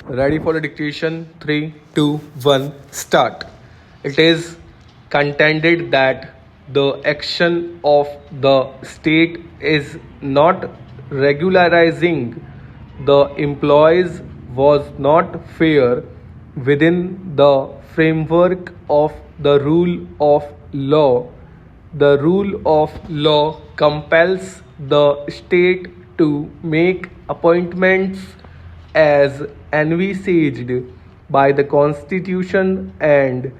Ready for the dictation? 3, 2, 1, start. It is contended that the action of the state is not regularizing the employees was not fair within the framework of the rule of law. The rule of law compels the state to make appointments as envisaged by the Constitution and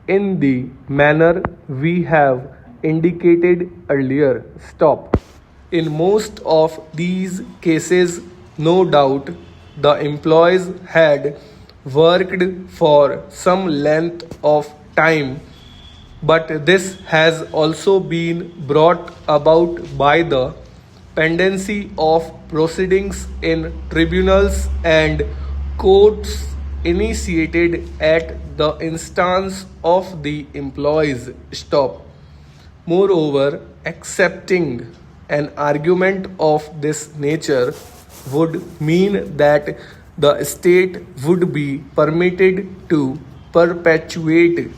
in the manner we have indicated earlier. Stop. In most of these cases, no doubt, the employees had worked for some length of time, but this has also been brought about by the pendency of proceedings in tribunals and courts initiated at the instance of the employees. Stop. Moreover, accepting an argument of this nature would mean that the state would be permitted to perpetuate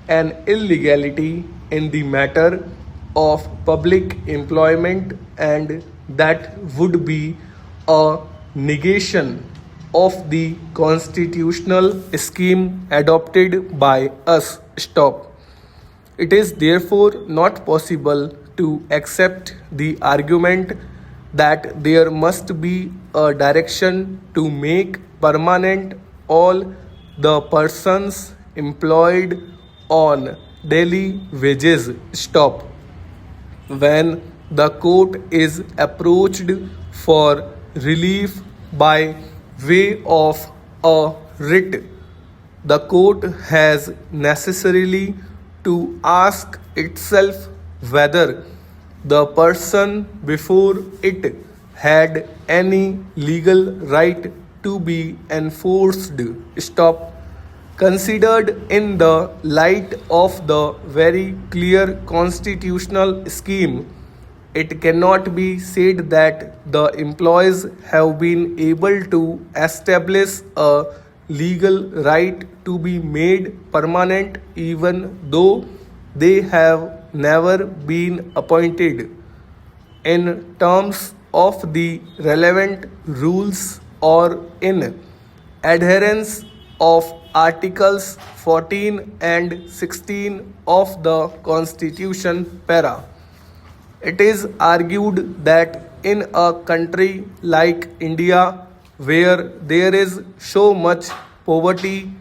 an illegality in the matter of public employment, and that would be a negation of the constitutional scheme adopted by us. Stop. It is therefore not possible to accept the argument that there must be a direction to make permanent all the persons employed on daily wages. Stop. When the court is approached for relief by way of a writ, the court has necessarily to ask itself whether the person before it had any legal right to be enforced. Stop. Considered in the light of the very clear constitutional scheme, it cannot be said that the employees have been able to establish a legal right to be made permanent even though they have never been appointed in terms of the relevant rules or in adherence of Articles 14 and 16 of the Constitution. Para. It is argued that in a country like India, where there is so much poverty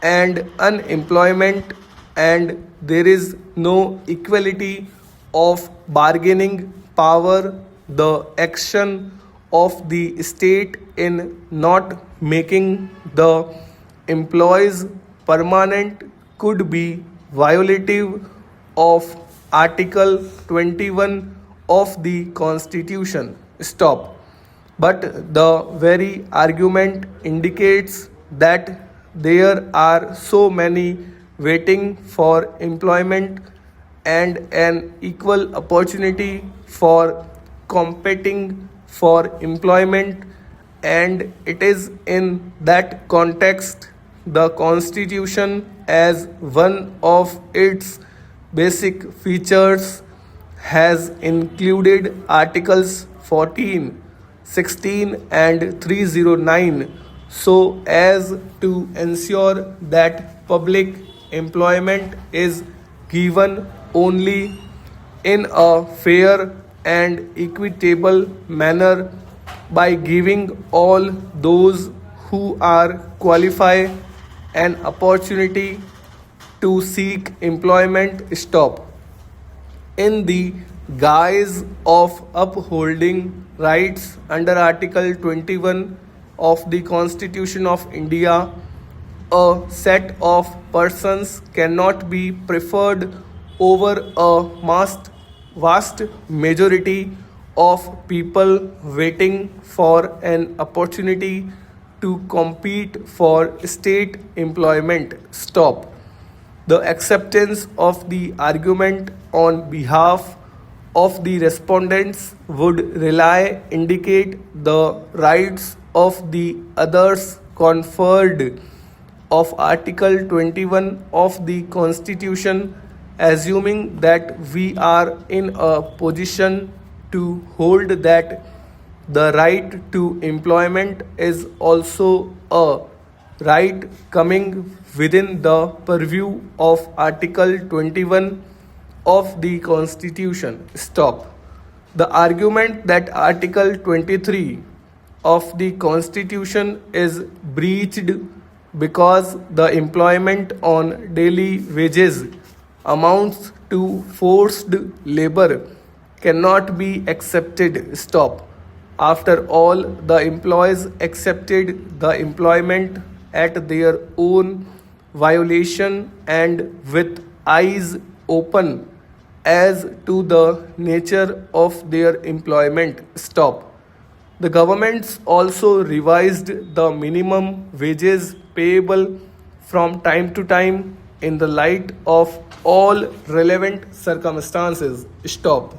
and unemployment, and there is no equality of bargaining power, the action of the state in not making the employees permanent could be violative of Article 21 of the Constitution. Stop. But the very argument indicates that there are so many waiting for employment and an equal opportunity for competing for employment, and it is in that context the Constitution, as one of its basic features, has included Articles 14, 16, and 309 so as to ensure that public employment is given only in a fair and equitable manner by giving all those who are qualified an opportunity to seek employment. Stop. In the guise of upholding rights under Article 21 of the Constitution of India, a set of persons cannot be preferred over a vast majority of people waiting for an opportunity to compete for state employment. Stop. The acceptance of the argument on behalf of the respondents would indicate the rights of the others conferred of Article 21 of the Constitution, assuming that we are in a position to hold that the right to employment is also a right coming within the purview of Article 21 of the Constitution. Stop. The argument that Article 23 of the Constitution is breached because the employment on daily wages amounts to forced labor cannot be accepted. Stop. After all, the employees accepted the employment at their own violation and with eyes open as to the nature of their employment. Stop. The governments also revised the minimum wages payable from time to time in the light of all relevant circumstances. Stop.